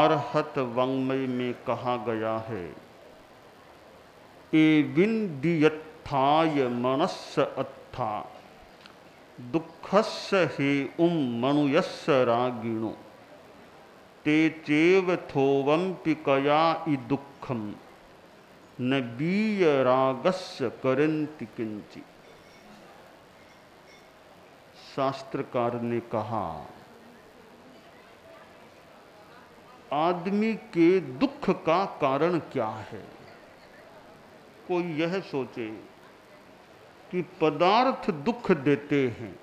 अरहत वाङ्मय में कहा गया है, ए विंदियत्थाय मनस्स अत्था दुःखस्य हे मनुयस्य रागिणो ते चेव थोवंपि कया इ दुःखम न बीय रागस्य करन्ति किंचि। शास्त्रकार ने कहा, आदमी के दुख का कारण क्या है। कोई यह सोचे कि पदार्थ दुख देते हैं,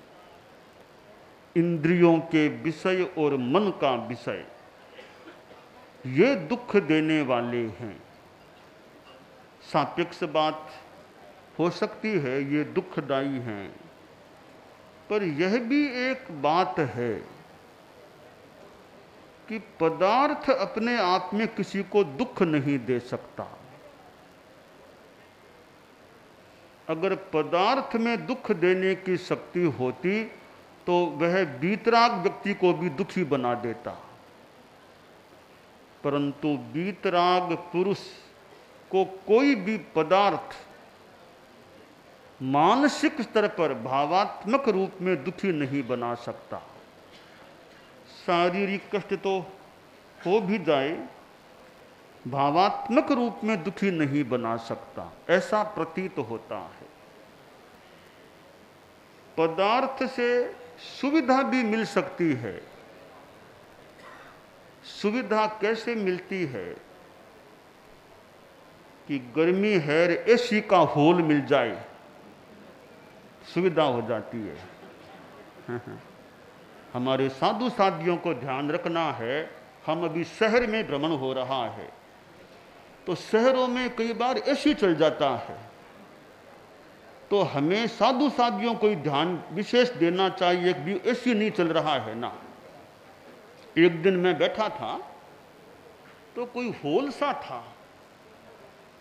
इंद्रियों के विषय और मन का विषय ये दुख देने वाले हैं। सापेक्ष बात हो सकती है, ये दुखदायी हैं, पर यह भी एक बात है कि पदार्थ अपने आप में किसी को दुख नहीं दे सकता। अगर पदार्थ में दुख देने की शक्ति होती तो वह वीतराग व्यक्ति को भी दुखी बना देता, परंतु वीतराग पुरुष को कोई भी पदार्थ मानसिक स्तर पर भावात्मक रूप में दुखी नहीं बना सकता। शारीरिक कष्ट तो हो भी जाए, भावात्मक रूप में दुखी नहीं बना सकता, ऐसा प्रतीत होता है। पदार्थ से सुविधा भी मिल सकती है। सुविधा कैसे मिलती है कि गर्मी है, एसी का होल मिल जाए, सुविधा हो जाती है। हमारे साधु साधियों को ध्यान रखना है, हम अभी शहर में भ्रमण हो रहा है तो शहरों में कई बार एसी चल जाता है, तो हमें साधु साधियों को ध्यान विशेष देना चाहिए कि एसी नहीं चल रहा है ना। एक दिन मैं बैठा था तो कोई होल सा था,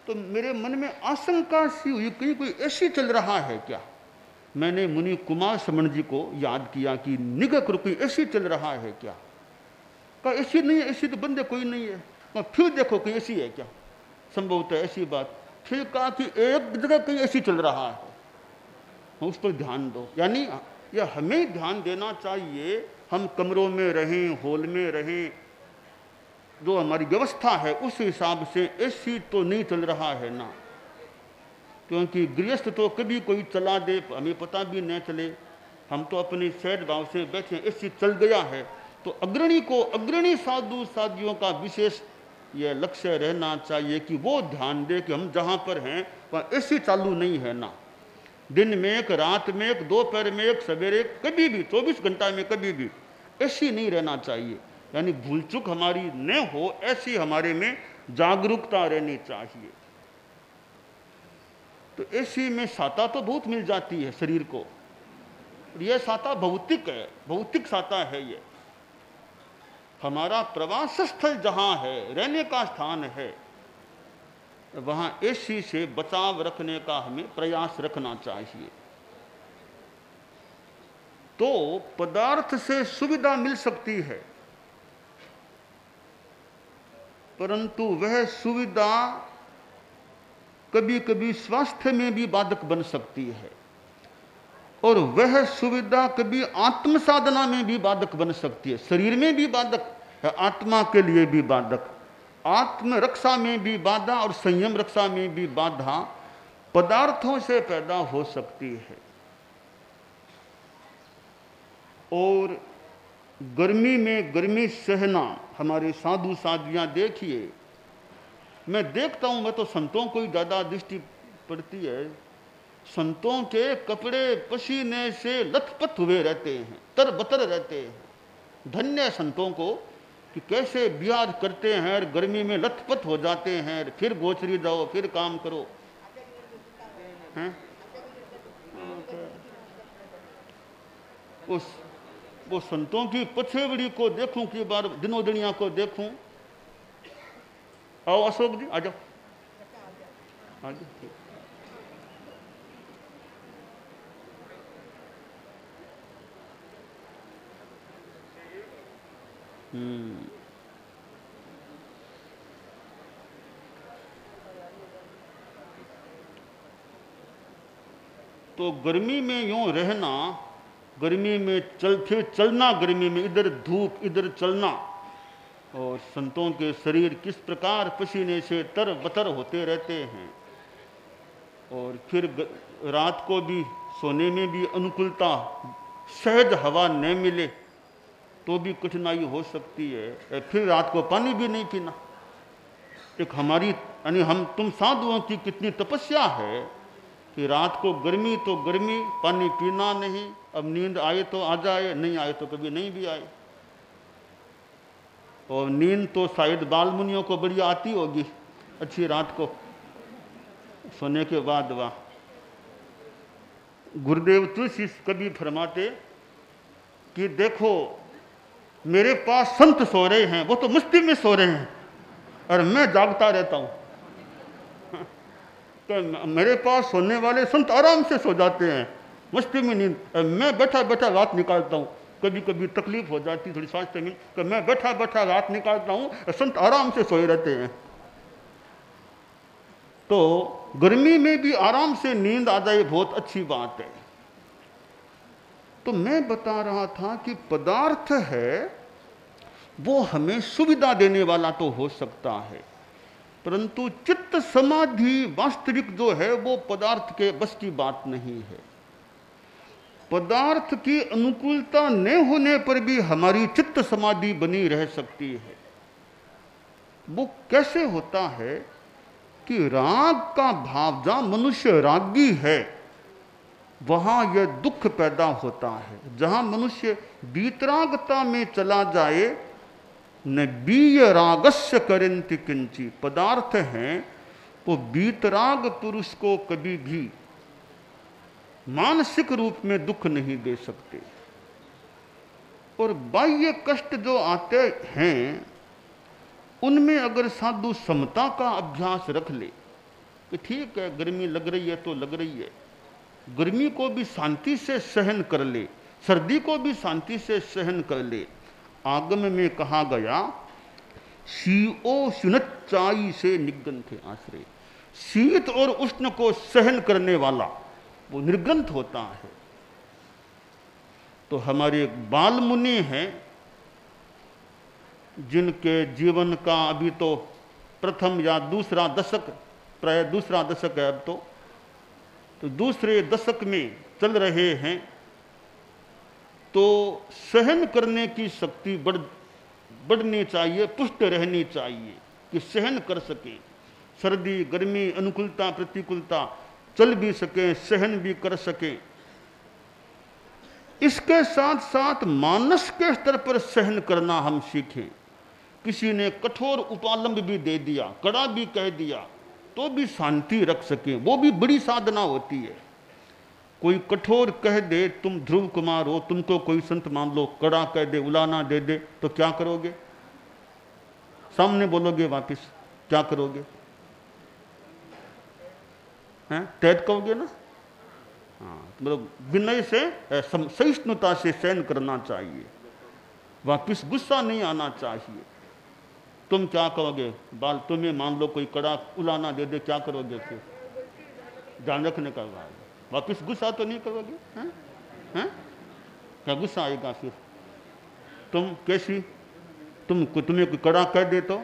तो मेरे मन में आशंका सी हुई कहीं कोई एसी चल रहा है क्या। मैंने मुनि कुमार समण जी को याद किया कि निगाह करो कोई एसी चल रहा है क्या। कहा एसी नहीं है, एसी तो बंद है, कोई नहीं है। कहा फिर देखो कोई एसी है क्या, संभवतः ऐसी बात। फिर कहा कि एक जगह कहीं एसी चल रहा है, उस पर ध्यान दो। यानी यह हमें ध्यान देना चाहिए, हम कमरों में रहें, हॉल में रहें, जो हमारी व्यवस्था है उस हिसाब से एसी तो नहीं चल रहा है ना। क्योंकि गृहस्थ तो कभी कोई चला दे, हमें पता भी न चले, हम तो अपने सहज भाव से बैठे, एसी चल गया है। तो अग्रणी को, अग्रणी साधु साधियों का विशेष यह लक्ष्य रहना चाहिए कि वो ध्यान दे कि हम जहाँ पर हैं वहाँ एसी चालू नहीं है ना। दिन में एक, रात में एक, दोपहर में एक, सवेरे, कभी भी 24 घंटा में कभी भी एसी नहीं रहना चाहिए। यानी भूल चूक हमारी न हो, ऐसी हमारे में जागरूकता रहनी चाहिए। तो एसी में साता तो बहुत मिल जाती है शरीर को, यह साता भौतिक है, भौतिक साता है। ये हमारा प्रवास स्थल जहाँ है, रहने का स्थान है, वहाँ एसी से बचाव रखने का हमें प्रयास रखना चाहिए। तो पदार्थ से सुविधा मिल सकती है, परंतु वह सुविधा कभी कभी स्वास्थ्य में भी बाधक बन सकती है, और वह सुविधा कभी आत्म साधना में भी बाधक बन सकती है। शरीर में भी बाधक है, आत्मा के लिए भी बाधक, आत्म रक्षा में भी बाधा और संयम रक्षा में भी बाधा पदार्थों से पैदा हो सकती है। और गर्मी में गर्मी सहना, हमारे साधु साधियाँ देखिए, मैं देखता हूँ, मैं तो संतों को ही ज़्यादा दृष्टि पड़ती है। संतों के कपड़े पसीने से लथपथ हुए रहते हैं, तरबतर रहते हैं। धन्य संतों को कि कैसे बिहार करते हैं और गर्मी में लथपथ हो जाते हैं, फिर गोचरी जाओ, फिर काम करो हैं। वो संतों की पछेवड़ी को देखूं, कि बार दिनोदनिया को देखूं। आओ अशोक जी, आ जाओ, आ जाओ। तो गर्मी में यूं रहना, गर्मी में फिर चलना, गर्मी में इधर धूप इधर चलना, और संतों के शरीर किस प्रकार पसीने से तर बतर होते रहते हैं। और फिर रात को भी सोने में भी अनुकूलता, सहज हवा न मिले तो भी कठिनाई हो सकती है। फिर रात को पानी भी नहीं पीना। एक हमारी यानी हम तुम साधुओं की कितनी तपस्या है कि रात को गर्मी तो गर्मी, पानी पीना नहीं। अब नींद आए तो आ जाए, नहीं आए तो कभी नहीं भी आए। और नींद तो शायद बाल मुनियों को बड़ी आती होगी अच्छी रात को सोने के बाद। वाह, गुरुदेव तुलसी कभी फरमाते कि देखो मेरे पास संत सो रहे हैं, वो तो मस्ती में सो रहे हैं और मैं जागता रहता हूँ। तो मेरे पास सोने वाले संत आराम से सो जाते हैं, मस्ती में नींद, मैं बैठा बैठा रात निकालता हूँ। कभी कभी तकलीफ हो जाती थोड़ी स्वास्थ्य में, तो मैं बैठा बैठा रात निकालता हूँ, संत आराम से सोए रहते हैं। तो गर्मी में भी आराम से नींद आ जाए बहुत अच्छी बात है। तो मैं बता रहा था कि पदार्थ है वो हमें सुविधा देने वाला तो हो सकता है, परंतु चित्त समाधि वास्तविक जो है वो पदार्थ के बस की बात नहीं है। पदार्थ की अनुकूलता न होने पर भी हमारी चित्त समाधि बनी रह सकती है। वो कैसे होता है कि राग का भाव, जहां मनुष्य रागी है वहां यह दुख पैदा होता है। जहां मनुष्य बीतरागता में चला जाए, न बीय रागस्य करंति किंची, पदार्थ हैं वो बीतराग पुरुष को कभी भी मानसिक रूप में दुख नहीं दे सकते। और बाह्य कष्ट जो आते हैं उनमें अगर साधु समता का अभ्यास रख ले कि ठीक है गर्मी लग रही है तो लग रही है, गर्मी को भी शांति से सहन कर ले, सर्दी को भी शांति से सहन कर ले। आगम में कहा गया शीओ सुनच्चाई से निग्रंथ आश्रय, शीत और उष्ण को सहन करने वाला वो निर्ग्रंथ होता है। तो हमारे एक बाल मुनि हैं जिनके जीवन का अभी तो प्रथम या दूसरा दशक, प्राय दूसरा दशक है अब तो दूसरे दशक में चल रहे हैं। तो सहन करने की शक्ति बढ़नी चाहिए, पुष्ट रहनी चाहिए कि सहन कर सके, सर्दी गर्मी अनुकूलता प्रतिकूलता चल भी सके, सहन भी कर सके। इसके साथ साथ मानस के स्तर पर सहन करना हम सीखें। किसी ने कठोर उपालंब भी दे दिया, कड़ा भी कह दिया, तो भी शांति रख सके, वो भी बड़ी साधना होती है। कोई कठोर कह दे, तुम ध्रुव कुमार हो, तुमको कोई संत मान लो, कड़ा कह दे, उलाना दे दे, तो क्या करोगे? सामने बोलोगे वापिस, क्या करोगे? हैं, तैत कहोगे ना? हाँ, मतलब विनय से सहिष्णुता से सहन करना चाहिए, वापिस गुस्सा नहीं आना चाहिए। तुम क्या कहोगे? बाल तुम्हें मान लो कोई कड़ा उलाना दे दे, क्या करोगे? फिर ध्यान रखने का बात, वापिस गुस्सा तो नहीं करोगे? हैं हैं, क्या गुस्सा आएगा फिर? तुम कैसी, तुम्हें कोई कड़ा कह दे तो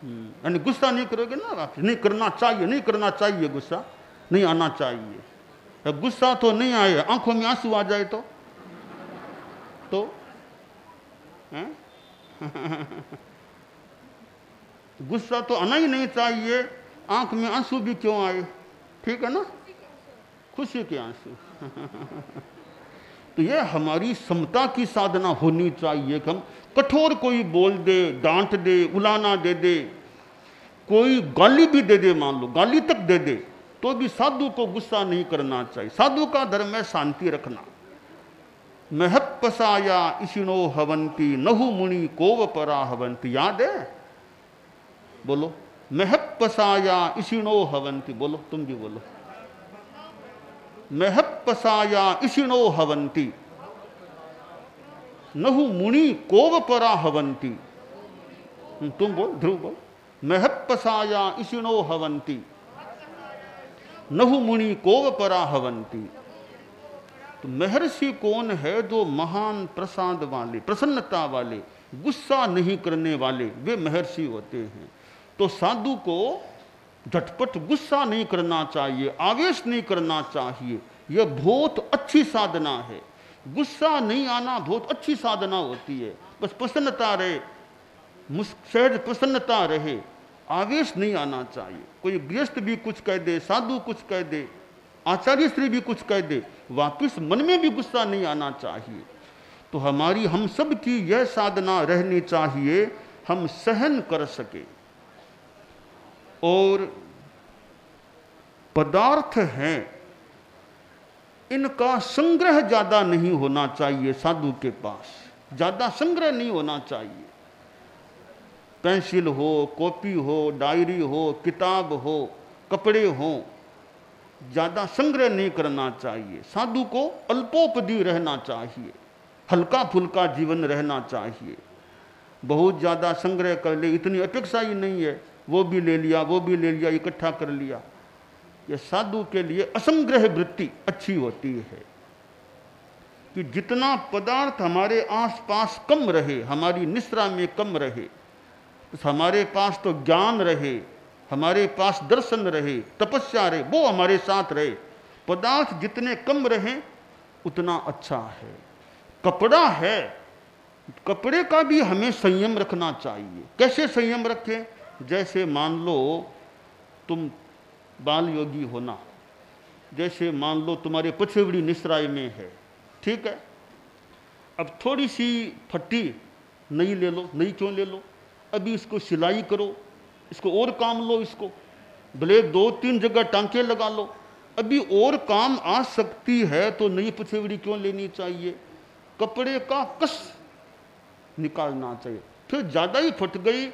यानी गुस्सा नहीं करोगे ना, वापिस नहीं करना चाहिए, नहीं करना चाहिए, गुस्सा नहीं आना चाहिए। गुस्सा तो नहीं आए, आंखों में आंसू आ जाए तो गुस्सा तो आना ही नहीं चाहिए, आंख में आंसू भी क्यों आए, ठीक है ना, खुशी के आंसू। तो यह हमारी समता की साधना होनी चाहिए कि हम कठोर कोई बोल दे, डांट दे, उलाना दे दे, कोई गाली भी दे दे, मान लो गाली तक दे दे, तो भी साधु को गुस्सा नहीं करना चाहिए। साधु का धर्म है शांति रखना। महत्पसाया इशिनो हवंती नहु मुनि कोव परा हवंती, याद है? बोलो, महत्पसाया इशिनो हवंती, बोलो, तुम भी बोलो, महत्पसाया इशिनो हवंती नहु मुनि कोव परा हवंती। तुम बोल, ध्रुव बोल, महत्पसाया इशिनो हवंती नहु मुनि कोव पराहवंती। तो महर्षि कौन है? जो महान प्रसाद वाले, प्रसन्नता वाले, गुस्सा नहीं करने वाले, वे महर्षि होते हैं। तो साधु को झटपट गुस्सा नहीं करना चाहिए, आवेश नहीं करना चाहिए। यह बहुत अच्छी साधना है। गुस्सा नहीं आना बहुत अच्छी साधना होती है। बस प्रसन्नता रहे, सहज प्रसन्नता रहे, आवेश नहीं आना चाहिए। कोई गृहस्थ भी कुछ कह दे, साधु कुछ कह दे, आचार्य श्री भी कुछ कह दे, वापिस मन में भी गुस्सा नहीं आना चाहिए। तो हम सब की यह साधना रहनी चाहिए, हम सहन कर सके। और पदार्थ हैं, इनका संग्रह ज्यादा नहीं होना चाहिए। साधु के पास ज्यादा संग्रह नहीं होना चाहिए। पेंसिल हो, कॉपी हो, डायरी हो, किताब हो, कपड़े हो, ज्यादा संग्रह नहीं करना चाहिए। साधु को अल्पोपदी रहना चाहिए, हल्का फुल्का जीवन रहना चाहिए। बहुत ज्यादा संग्रह कर ले, इतनी अपेक्षा ही नहीं है, वो भी ले लिया, वो भी ले लिया, इकट्ठा कर लिया। यह साधु के लिए असंग्रह वृत्ति अच्छी होती है कि जितना पदार्थ हमारे आसपास कम रहे, हमारी निश्रा में कम रहे, हमारे पास तो ज्ञान रहे, हमारे पास दर्शन रहे, तपस्या रहे, वो हमारे साथ रहे। पदार्थ जितने कम रहे उतना अच्छा है। कपड़ा है, कपड़े का भी हमें संयम रखना चाहिए। कैसे संयम रखें? जैसे मान लो तुम बाल योगी होना, जैसे मान लो तुम्हारे पछेवड़ी निश्राय में है, ठीक है। अब थोड़ी सी फट्टी नई ले लो, नई क्यों ले लो, अभी इसको सिलाई करो, इसको और काम लो, इसको भले 2-3 जगह टांके लगा लो, अभी और काम आ सकती है तो नई पछेवड़ी क्यों लेनी चाहिए? कपड़े का कस निकालना चाहिए। फिर ज़्यादा ही फट गई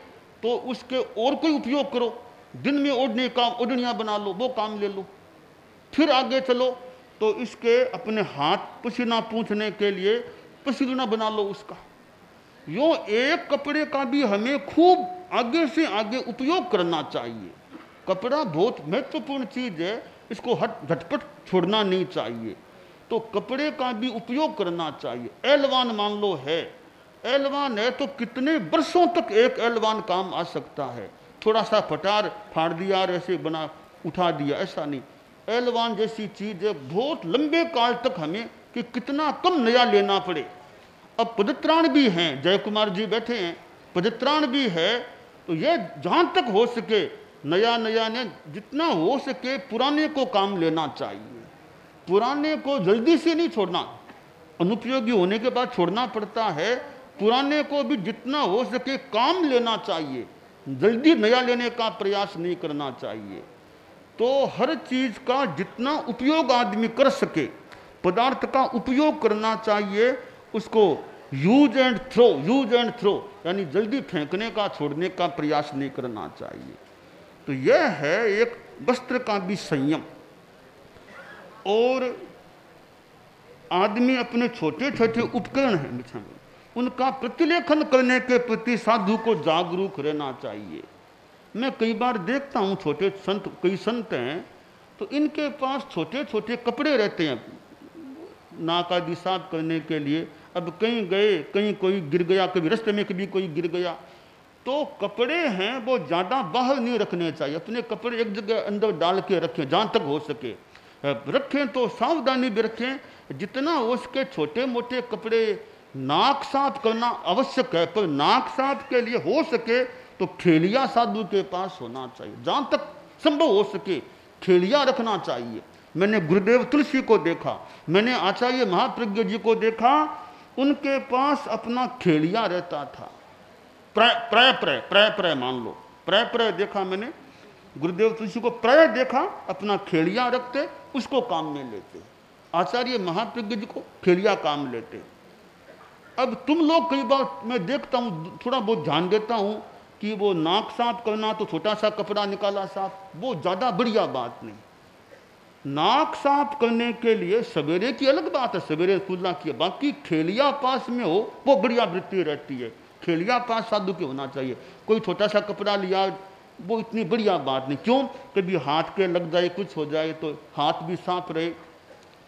तो उसके और कोई उपयोग करो, दिन में ओढ़ने का ओढ़नियाँ बना लो, वो काम ले लो। फिर आगे चलो तो इसके अपने हाथ पसीना पूंछने के लिए पसीना बना लो उसका। यो एक कपड़े का भी हमें खूब आगे से आगे उपयोग करना चाहिए। कपड़ा बहुत महत्वपूर्ण चीज है, इसको झटपट छोड़ना नहीं चाहिए। तो कपड़े का भी उपयोग करना चाहिए। एलवान मान लो है, एलवान है तो कितने वर्षों तक एक एलवान काम आ सकता है। थोड़ा सा फटार फाड़ दिया और ऐसे बना उठा दिया, ऐसा नहीं। एलवान जैसी चीज है, बहुत लंबे काल तक हमें कि कितना कम नया लेना पड़े। अब पदत्राण भी हैं, जय कुमार जी बैठे हैं, पदत्राण भी है, तो ये जहां तक हो सके नया नया ने जितना हो सके पुराने को काम लेना चाहिए। पुराने को जल्दी से नहीं छोड़ना, अनुपयोगी होने के बाद छोड़ना पड़ता है। पुराने को भी जितना हो सके काम लेना चाहिए, जल्दी नया लेने का प्रयास नहीं करना चाहिए। तो हर चीज का जितना उपयोग आदमी कर सके, पदार्थ का उपयोग करना चाहिए। उसको यूज एंड थ्रो यानी जल्दी फेंकने का, छोड़ने का प्रयास नहीं करना चाहिए। तो यह है एक वस्त्र का भी संयम। और आदमी अपने छोटे छोटे उपकरण हैं, उनका प्रतिलेखन करने के प्रति साधु को जागरूक रहना चाहिए। मैं कई बार देखता हूँ छोटे संत, कई संत हैं तो इनके पास छोटे छोटे कपड़े रहते हैं नाक आदि साफ करने के लिए। अब कहीं गए, कहीं कोई गिर गया, कभी रास्ते में कभी कोई गिर गया, तो कपड़े हैं वो ज़्यादा बाहर नहीं रखने चाहिए। अपने कपड़े एक जगह अंदर डाल के रखें, जहाँ तक हो सके रखें, तो सावधानी भी रखें। जितना हो सके छोटे मोटे कपड़े, नाक साफ करना आवश्यक है, पर नाक साफ के लिए हो सके तो खेलिया साधु के पास होना चाहिए। जहाँ तक संभव हो सके खेलिया रखना चाहिए। मैंने गुरुदेव तुलसी को देखा, मैंने आचार्य महाप्रज्ञ जी को देखा, उनके पास अपना खेलिया रहता था। प्रय मान लो, प्रय देखा मैंने, गुरुदेव तुलसी को प्रय देखा, अपना खेलिया रखते, उसको काम में लेते। आचार्य महाप्रज्ञ जी को खेलिया काम लेते। अब तुम लोग कई बार मैं देखता हूँ, थोड़ा बहुत ध्यान देता हूँ कि वो नाक साफ करना तो छोटा सा कपड़ा निकाला साफ, वो ज़्यादा बढ़िया बात नहीं। नाक साफ करने के लिए सवेरे की अलग बात है, सवेरे खुलना की, बाकी खेलिया पास में हो वो बढ़िया वृत्ति रहती है। खेलिया पास साधु के होना चाहिए। कोई छोटा सा कपड़ा लिया, वो इतनी बढ़िया बात नहीं। क्यों? कभी हाथ के लग जाए, कुछ हो जाए तो हाथ भी साफ रहे।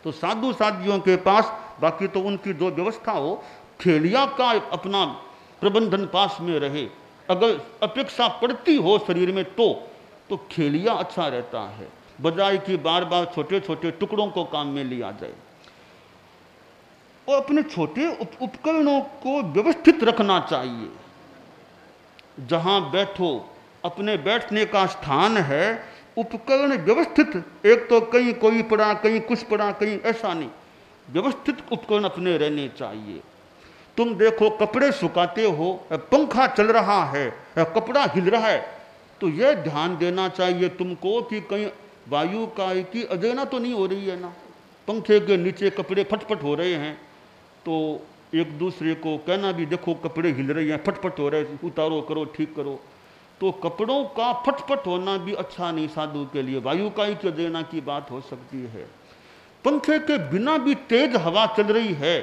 तो साधु साधियों के पास बाकी तो उनकी जो व्यवस्था हो, खेलिया का अपना प्रबंधन पास में रहे। अगर अपेक्षा पड़ती हो शरीर में तो खेलिया अच्छा रहता है, बजाय कि बार बार छोटे छोटे टुकड़ों को काम में लिया जाए। और अपने छोटे उपकरणों को व्यवस्थित रखना चाहिए। जहां बैठो, अपने बैठने का स्थान है, उपकरण व्यवस्थित, एक तो कहीं कोई पड़ा, कहीं कुछ पड़ा, कहीं ऐसा नहीं, व्यवस्थित उपकरण अपने रहने चाहिए। तुम देखो कपड़े सुखाते हो, पंखा चल रहा है, कपड़ा हिल रहा है, तो यह ध्यान देना चाहिए तुमको कि कहीं वायु काय की अजयना तो नहीं हो रही है ना। पंखे के नीचे कपड़े फटफट हो रहे हैं तो एक दूसरे को कहना भी, देखो कपड़े हिल रहे हैं, फटफट हो रहे हैं, उतारो, करो, ठीक करो। तो कपड़ों का फटफट होना भी अच्छा नहीं साधु के लिए। वायु काय की अजयना की बात हो सकती है। पंखे के बिना भी तेज हवा चल रही है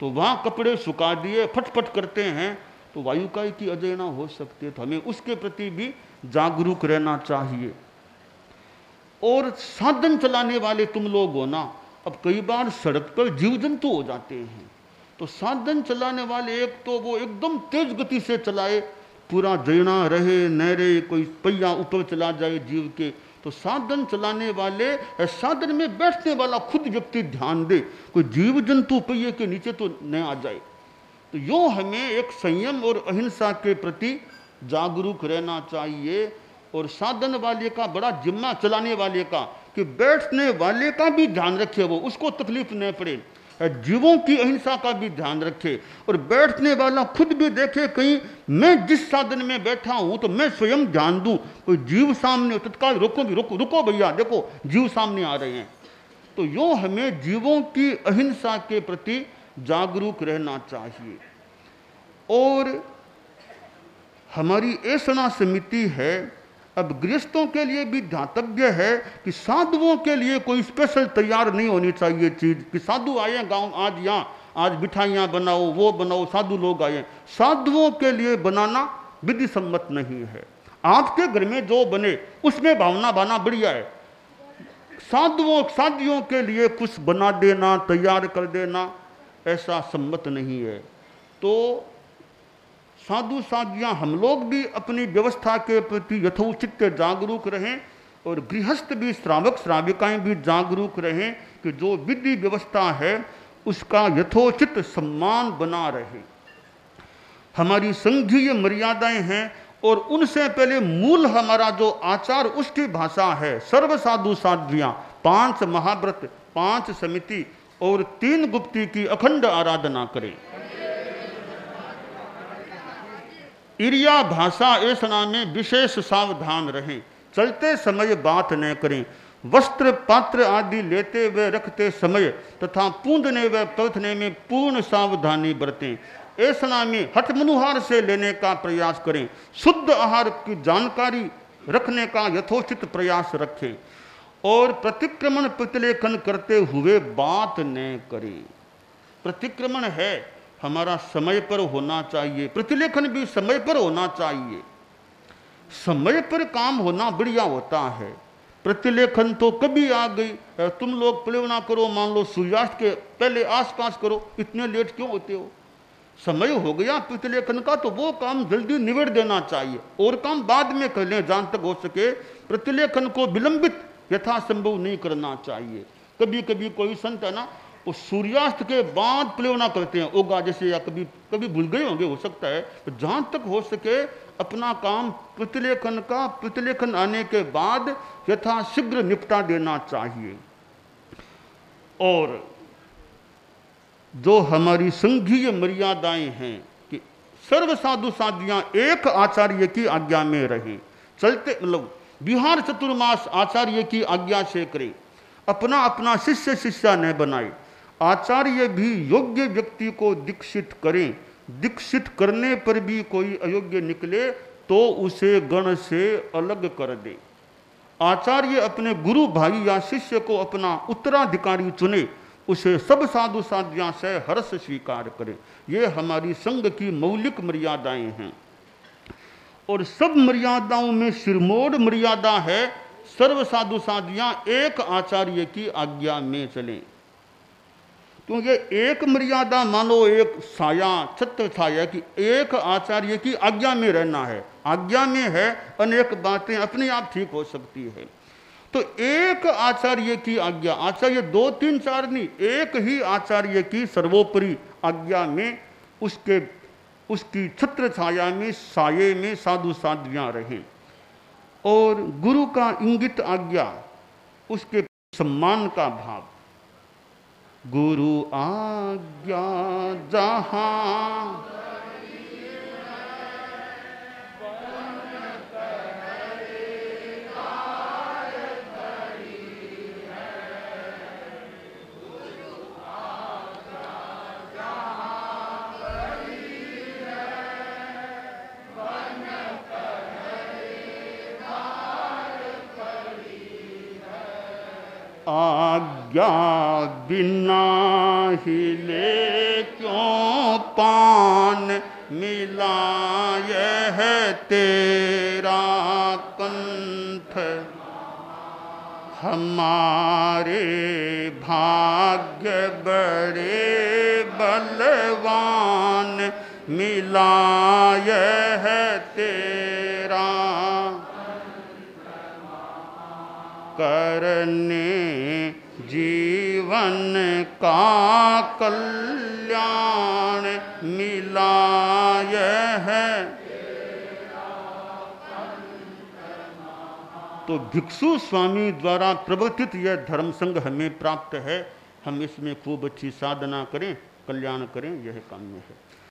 तो वहां कपड़े सुखा दिए, फटफट करते हैं तो वायु काय की अजयना हो सकती है। तो हमें उसके प्रति भी जागरूक रहना चाहिए। और साधन चलाने वाले तुम लोग हो ना, अब कई बार सड़क पर जीव जंतु हो जाते हैं, तो साधन चलाने वाले एक तो वो एकदम तेज गति से चलाए, पूरा जयना रहे न रहे, कोई पहिया ऊपर चला जाए जीव के, तो साधन चलाने वाले, साधन में बैठने वाला खुद व्यक्ति ध्यान दे, कोई जीव जंतु पहिए के नीचे तो न आ जाए। तो यूँ हमें एक संयम और अहिंसा के प्रति जागरूक रहना चाहिए। और साधन वाले का बड़ा जिम्मा, चलाने वाले का, कि बैठने वाले का भी ध्यान रखे, वो उसको तकलीफ न पड़े, जीवों की अहिंसा का भी ध्यान रखे। और बैठने वाला खुद भी देखे, कहीं मैं जिस साधन में बैठा हूं तो मैं स्वयं ध्यान दूं, कोई जीव सामने तत्काल रोको भी, रोको, रुको भैया, देखो जीव सामने आ रहे हैं। तो यूँ हमें जीवों की अहिंसा के प्रति जागरूक रहना चाहिए। और हमारी ऐसा समिति है, अब गृहस्थों के लिए भी ध्यातव्य है कि साधुओं के लिए कोई स्पेशल तैयार नहीं होनी चाहिए चीज, कि साधु आए गांव, आज यहाँ, आज मिठाइयाँ बनाओ, वो बनाओ, साधु लोग आए। साधुओं के लिए बनाना विधि सम्मत नहीं है। आपके घर में जो बने उसमें भावना भाना बढ़िया है। साधुओं के लिए कुछ बना देना, तैयार कर देना, ऐसा सम्मत नहीं है। तो साधु साधियाँ हम लोग भी अपनी व्यवस्था के प्रति यथोचित जागरूक रहें, और गृहस्थ भी, श्रावक श्राविकाएं भी जागरूक रहें कि जो विधि व्यवस्था है उसका यथोचित सम्मान बना रहे। हमारी संघीय मर्यादाएं हैं, और उनसे पहले मूल हमारा जो आचार, उसकी भाषा है सर्व साधु साध्वियाँ, 5 महाव्रत, 5 समिति और 3 गुप्ती की अखंड आराधना करें। इरिया भाषा ऐसा में विशेष सावधान रहें, चलते समय बात न करें, वस्त्र पात्र आदि लेते व रखते समय तथा पूंदने व परथने में पूर्ण सावधानी बरतें। ऐसा में हठमनुहार से लेने का प्रयास करें, शुद्ध आहार की जानकारी रखने का यथोचित प्रयास रखें, और प्रतिक्रमण प्रतिलेखन करते हुए बात न करें। प्रतिक्रमण है हमारा समय पर होना चाहिए, प्रतिलेखन भी समय पर होना चाहिए। समय पर काम होना बढ़िया होता है। प्रतिलेखन तो कभी आ गई, तुम लोग प्लेवना करो, मान लो सूर्यास्त के पहले आसपास करो, इतने लेट क्यों होते हो? समय हो गया प्रतिलेखन का तो वो काम जल्दी निबेड़ देना चाहिए, और काम बाद में कर लें जहां तक हो सके। प्रतिलेखन को विलंबित यथासंभव नहीं करना चाहिए। कभी कभी कोई संत है ना, वो सूर्यास्त के बाद प्लेवना करते हैं, ओगा जैसे, या कभी कभी भूल गए होंगे, हो सकता है। तो जहां तक हो सके अपना काम प्रतिलेखन का, प्रतिलेखन आने के बाद यथाशीघ्र निपटा देना चाहिए। और जो हमारी संघीय मर्यादाएं हैं कि सर्व साधु साधियां एक आचार्य की आज्ञा में रहें, चलते मतलब विहार चतुर्मास आचार्य की आज्ञा से करें, अपना अपना शिष्य शिष्या न बनाए। आचार्य भी योग्य व्यक्ति को दीक्षित करें, दीक्षित करने पर भी कोई अयोग्य निकले तो उसे गण से अलग कर दे। आचार्य अपने गुरु भाई या शिष्य को अपना उत्तराधिकारी चुने, उसे सब साधु साधियां से हर्ष स्वीकार करें। ये हमारी संघ की मौलिक मर्यादाएं हैं। और सब मर्यादाओं में सिरमौर मर्यादा है सर्व साधु साधियां एक आचार्य की आज्ञा में चलें। क्योंकि एक मर्यादा मानो एक साया छत्र छाया कि एक आचार्य की आज्ञा में रहना है। आज्ञा में है अनेक बातें अपने आप ठीक हो सकती है। तो एक आचार्य की आज्ञा, आचार्य 2 3 4 नहीं, एक ही आचार्य की सर्वोपरि आज्ञा में उसकी छत्र छाया में साये में साधु साध्वियां रहें। और गुरु का इंगित आज्ञा, उसके सम्मान का भाव। गुरु आज्ञा जहां आज्ञा बिना हिले क्यों पान मिला यह तेरा कंठ। हमारे भाग्य बड़े बलवान मिला यह तेरा करने जीवन का कल्याण मिला यह। तो भिक्षु स्वामी द्वारा प्रवर्तित यह धर्म संघ हमें प्राप्त है। हम इसमें खूब अच्छी साधना करें, कल्याण करें, यह काम्य है।